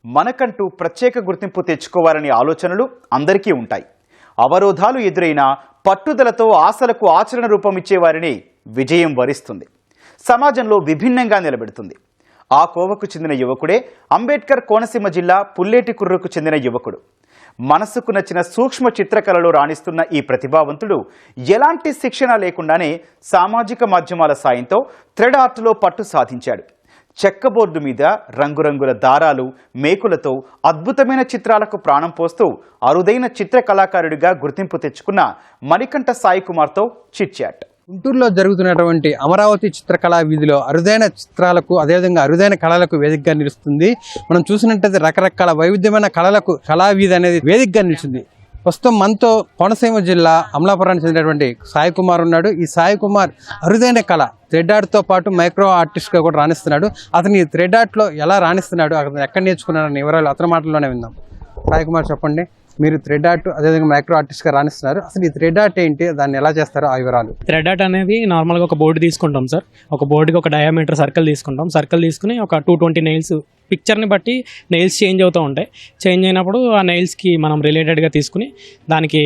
మనకంటూ ప్రత్యేక గుర్తింపు తెచ్చుకోవాలనే ఆలోచనలు అందరికీ ఉంటాయి. అవరోధాలు ఎదురైనా పట్టుదలతో ఆశలకు ఆచరణ రూపం ఇచ్చేవారిని విజయం వరిస్తుంది, సమాజంలో విభిన్నంగా నిలబెడుతుంది. ఆ కోవకు చెందిన యువకుడే అంబేద్కర్ కోనసీమ జిల్లా పుల్లేటికుర్రకు చెందిన యువకుడు. మనసుకు నచ్చిన సూక్ష్మ చిత్రకళలో రాణిస్తున్న ఈ ప్రతిభావంతుడు ఎలాంటి శిక్షణ లేకుండానే సామాజిక మాధ్యమాల సాయంతో థ్రెడ్ ఆర్ట్లో పట్టు సాధించాడు. చెక్కబోర్డు మీద రంగురంగుల దారాలు, మేకులతో అద్భుతమైన చిత్రాలకు ప్రాణం పోస్తూ అరుదైన చిత్ర కళాకారుడిగా గుర్తింపు తెచ్చుకున్న మణికంఠ సాయి కుమార్తో చిట్ చాట్. గుంటూరులో జరుగుతున్నటువంటి అమరావతి చిత్రకళా వీధిలో అరుదైన చిత్రాలకు, అదేవిధంగా అరుదైన కళలకు వేదికగా నిలుస్తుంది. మనం చూసినట్టయితే రకరకాల వైవిధ్యమైన కళా వీధి అనేది వేదికగా నిలిచింది. ప్రస్తుతం మనతో కోనసీమ జిల్లా అమలాపురానికి చెందినటువంటి సాయి కుమార్ ఉన్నాడు. ఈ సాయి కుమార్ అరుదైన కళ థ్రెడ్ ఆర్ట్తో పాటు మైక్రో ఆర్టిస్ట్గా కూడా రాణిస్తున్నాడు. అతను ఈ థ్రెడ్ ఆర్ట్లో ఎలా రాణిస్తున్నాడు, అతను ఎక్కడ నేర్చుకున్నాడని వివరాలు అతని మాటల్లోనే విందాం. సాయి కుమార్, చెప్పండి, మీరు థ్రెడ్ ఆర్ట్ అదేవిధంగా మైక్రో ఆర్టిస్ట్గా రాణిస్తున్నారు. అసలు ఈ థ్రెడ్ ఆర్ట్ ఏంటి, దాన్ని ఎలా చేస్తారో ఆ వివరాలు. థ్రెడ్ ఆర్ట్ అనేది నార్మల్గా ఒక బోర్డు తీసుకుంటాం సార్. ఒక బోర్డుకి ఒక డయామీటర్ సర్కిల్ తీసుకుంటాం. సర్కిల్ తీసుకుని ఒక 220 నెయిల్స్, పిక్చర్ని బట్టి నెయిల్స్ చేంజ్ అవుతూ ఉంటాయి. చేంజ్ అయినప్పుడు ఆ నెయిల్స్కి మనం రిలేటెడ్గా తీసుకుని దానికి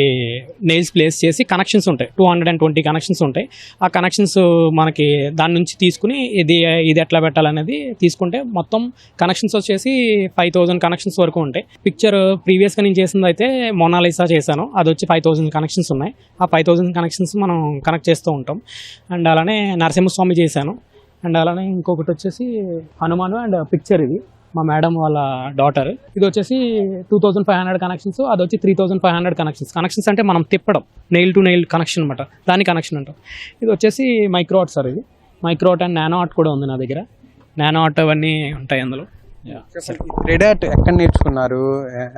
నెయిల్స్ ప్లేస్ చేసి కనెక్షన్స్ ఉంటాయి. 220 కనెక్షన్స్ ఉంటాయి. ఆ కనెక్షన్స్ మనకి దాని నుంచి తీసుకుని ఇది ఎట్లా పెట్టాలనేది తీసుకుంటే మొత్తం కనెక్షన్స్ వచ్చేసి 5000 కనెక్షన్స్ వరకు ఉంటాయి. పిక్చర్ ప్రీవియస్గా నేను చేసింది అయితే మొనాలిసా చేశాను. అది వచ్చి 5000 కనెక్షన్స్ ఉన్నాయి. ఆ 5000 కనెక్షన్స్ మనం కనెక్ట్ చేస్తూ ఉంటాం. అండ్ అలానే నరసింహస్వామి చేశాను. అండ్ అలానే ఇంకొకటి వచ్చేసి హనుమాను అండ్ పిక్చర్, ఇది మా మేడం వాళ్ళ డాటర్. ఇది వచ్చేసి 2500 కనెక్షన్స్, అది వచ్చి 3500 కనెక్షన్స్ అంటే మనం తిప్పడం, నెయిల్ టు నెయిల్ కనెక్షన్ అనమాట, దాని కనెక్షన్ అంటాం. ఇది వచ్చేసి మైక్రో ఆర్ట్ సార్. ఇది micro art and nano art కూడా ఉంది నా దగ్గర. నానో ఆర్ట్ అవన్నీ ఉంటాయి అందులో. థ్రెడ్ ఆర్ట్ ఎక్కడ నేర్చుకున్నారు,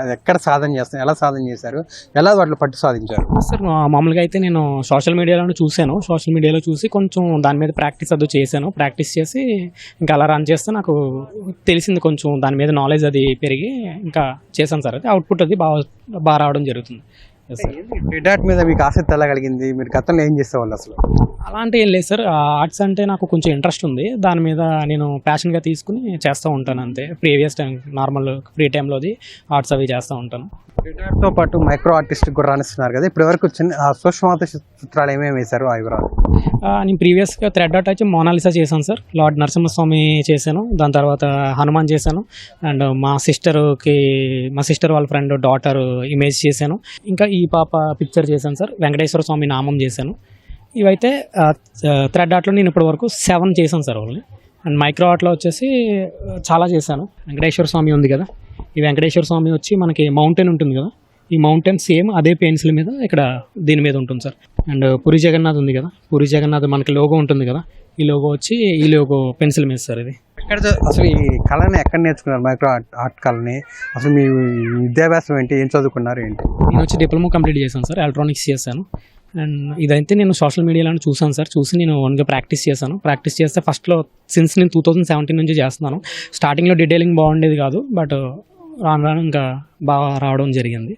అది ఎక్కడ సాధన చేస్తారు, ఎలా సాధన చేశారు, ఎలా వాటిలో పట్టు సాధించారు? సార్ మామూలుగా అయితే నేను సోషల్ మీడియాలో చూశాను. సోషల్ మీడియాలో చూసి కొంచెం దాని మీద ప్రాక్టీస్ అది చేశాను. ప్రాక్టీస్ చేసి ఇంకా అలా రన్ చేస్తే నాకు తెలిసింది, కొంచెం దాని మీద నాలెడ్జ్ అది పెరిగి ఇంకా చేశాను సార్. అది అవుట్పుట్ అది బాగా రావడం జరుగుతుంది. థ్రెడ్ ఆర్ట్ మీద మీకు ఆసక్తి ఎలా కలిగింది? మీరు గతంలో ఏం చేసేవాళ్ళు అసలు? అలాంటి ఏం లేదు సార్. ఆర్ట్స్ అంటే నాకు కొంచెం ఇంట్రెస్ట్ ఉంది. దాని మీద నేను ప్యాషన్గా తీసుకుని చేస్తూ ఉంటాను అంతే. ప్రీవియస్ టైం నార్మల్ ఫ్రీ టైంలోది ఆర్ట్స్ అవి చేస్తూ ఉంటాను. థ్రెడ్ ఆర్ట్తో పాటు మైక్రో ఆర్టిస్ట్ కూడా రాణిస్తున్నారు కదా, ఇప్పటి వరకు సూక్ష్మత చిత్రాలు ఏమేమి వేశారు ఆ వివరాలు? నేను ప్రీవియస్గా థ్రెడ్ ఆర్ట్ వచ్చి మొనాలిసా చేశాను సార్. లార్డ్ నరసింహస్వామి చేశాను. దాని తర్వాత హనుమాన్ చేశాను. అండ్ మా సిస్టర్ వాళ్ళ ఫ్రెండ్ డాటర్ ఇమేజ్ చేశాను. ఇంకా ఈ పాప పిక్చర్ చేశాను సార్. వెంకటేశ్వర స్వామి నామం చేశాను. ఇవైతే థ్రెడ్ ఆర్ట్లో నేను ఇప్పటి వరకు 7 చేశాను సార్ వాళ్ళని. అండ్ మైక్రో ఆర్ట్లో వచ్చేసి చాలా చేశాను. వెంకటేశ్వర స్వామి ఉంది కదా, ఈ వెంకటేశ్వర స్వామి వచ్చి మనకి మౌంటైన్ ఉంటుంది కదా, ఈ మౌంటైన్ సేమ్ అదే పెన్సిల్ మీద ఇక్కడ దీని మీద ఉంటుంది సార్. అండ్ పూరి జగన్నాథ్ ఉంది కదా, పూరి జగన్నాథ్ మనకి లోగో ఉంటుంది కదా, ఈ లోగో వచ్చి ఈ లోగో పెన్సిల్ మీద సార్. ఇది అసలు ఈ కళని ఎక్కడ నేర్చుకున్నారు, మైక్రో ఆర్ట్ కళని? అసలు మీ విద్యాభ్యాసం ఏంటి, ఏం చదువుకున్నారు ఏంటి? నేను వచ్చి డిప్లొమా కంప్లీట్ చేశాను సార్. ఎలక్ట్రానిక్స్ చేశాను. అండ్ ఇదైతే నేను సోషల్ మీడియాలో చూసాను సార్. చూసి నేను ఓన్గా ప్రాక్టీస్ చేశాను. ప్రాక్టీస్ చేస్తే ఫస్ట్లో సిన్స్ నేను 2017 నుంచి చేస్తున్నాను. స్టార్టింగ్లో డీటెయిలింగ్ బాగుండేది కాదు, బట్ రాను ఇంకా బాగా రావడం జరిగింది.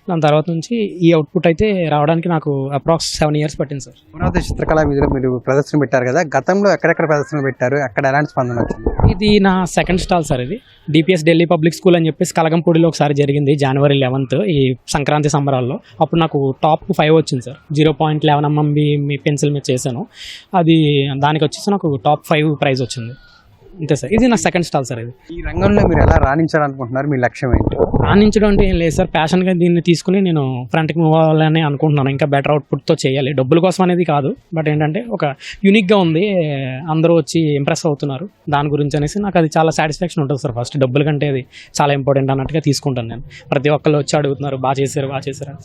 దాని తర్వాత నుంచి ఈ అవుట్పుట్ అయితే రావడానికి నాకు అప్రాక్స్ 7 years పట్టింది సార్. అమరావతి చిత్రకళా వీధిలో మీరు ప్రదర్శన పెట్టారు కదా, గతంలో ఎక్కడెక్కడ ప్రదర్శన పెట్టారు, అక్కడ ఎలాంటి స్పందన వచ్చింది? ఇది నా సెకండ్ స్టాల్ సార్. ఇది డిపిఎస్ ఢిల్లీ పబ్లిక్ స్కూల్ అని చెప్పేసి కలగంపూడిలో ఒకసారి జరిగింది, January 11th, ఈ సంక్రాంతి సంబరాల్లో. అప్పుడు నాకు టాప్ 5 వచ్చింది సార్. 0.11 mm మీ పెన్సిల్ మీద చేశాను. అది దానికి వచ్చేసి నాకు టాప్ 5 ప్రైజ్ వచ్చింది అంతే సార్. ఇది నా సెకండ్ స్టాల్ సార్. ఇది ఈ రంగంలో మీరు ఎలా రాణించాలనుకుంటున్నారు, మీ లక్ష్యం ఏంటి? రాణించడం అంటే ఏం లేదు సార్, ప్యాషన్గా దీన్ని తీసుకుని నేను ఫ్రంట్కి మూవ్ అవ్వాలని అనుకుంటున్నాను. ఇంకా బెటర్ అవుట్పుట్తో చేయాలి, డబ్బుల కోసం అనేది కాదు, బట్ ఏంటంటే ఒక యూనిక్గా ఉంది, అందరూ వచ్చి ఇంప్రెస్ అవుతున్నారు, దాని గురించి అనేసి నాకు అది చాలా సాటిస్ఫాక్షన్ ఉంటుంది సార్. ఫస్ట్ డబ్బుల కంటే అది చాలా ఇంపార్టెంట్ అన్నట్టుగా తీసుకుంటాను నేను. ప్రతి ఒక్కళ్ళు వచ్చి అడుగుతున్నారు, బాగా చేశారు,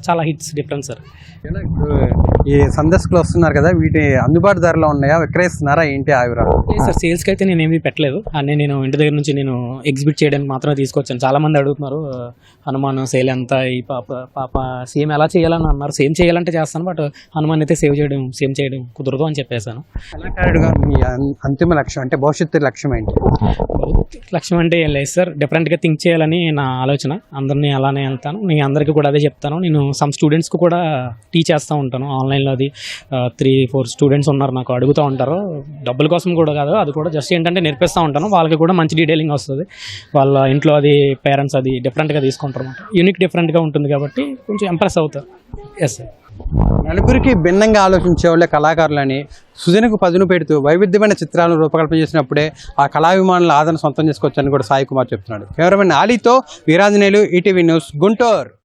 చాలా హిట్స్ డిఫరెన్స్ సార్. ఈ సందర్శకులు వస్తున్నారు కదా, వీటి అందుబాటు ధరలో ఉన్నాయా, విక్రయిస్తున్నారా ఏంటి ఆ వివరాలు? సార్ సేల్స్కి అయితే నేను ఏమీ పెట్టలేదు. అన్నీ నేను ఇంటి దగ్గర నుంచి నేను ఎగ్జిబిట్ చేయడానికి మాత్రమే తీసుకొచ్చాను. చాలామంది అడుగుతున్నారు, హనుమాన్ సేల్ ఎంత, ఈ పాప సేమ్ ఎలా చేయాలని అన్నారు. సేమ్ చేయాలంటే చేస్తాను, బట్ హనుమాన్ అయితే సేమ్ చేయడం కుదరదు అని చెప్పేశాను. కళాకారుడుగా మీ అంతిమ లక్ష్యం అంటే భవిష్యత్తు లక్ష్యం ఏంటి? లక్ష్యం అంటే ఏం లేదు సార్, డిఫరెంట్గా థింక్ చేయాలని నా ఆలోచన. అందరినీ అలానే వెళ్తాను, నేను అందరికీ కూడా అదే చెప్తాను. నేను సమ్ స్టూడెంట్స్కి కూడా టీచ్ చేస్తూ ఉంటాను ఆన్లైన్లో. అది 3-4 స్టూడెంట్స్ ఉన్నారు, నాకు అడుగుతూ ఉంటారు. డబ్బుల కోసం కూడా కాదు, అది కూడా జస్ట్ ఏంటంటే నేర్పిస్తూ చేస్తూ ఉంటాను, వాళ్ళకి కూడా మంచి డీటెయిలింగ్ వస్తుంది. వాళ్ళ ఇంట్లో అది పేరెంట్స్ అది డిఫరెంట్గా తీసుకుంటారు అనమాట. యూనిక్ డిఫరెంట్గా ఉంటుంది కాబట్టి కొంచెం ఇంప్రెస్ అవుతారు. Yes sir. నలుగురికి భిన్నంగా ఆలోచించే వాళ్ళే కళాకారులని సృజనకు పదును పెడుతూ వైవిధ్యమైన చిత్రాలను రూపకల్పన చేసినప్పుడే ఆ కళాభిమానుల ఆదరణ సొంతం చేసుకోవచ్చని కూడా సాయి కుమార్ చెప్తున్నాడు. కెమెరామెన్ ఆలీతో వీరాంజనేయులు, ఈటీవీ న్యూస్, గుంటూరు.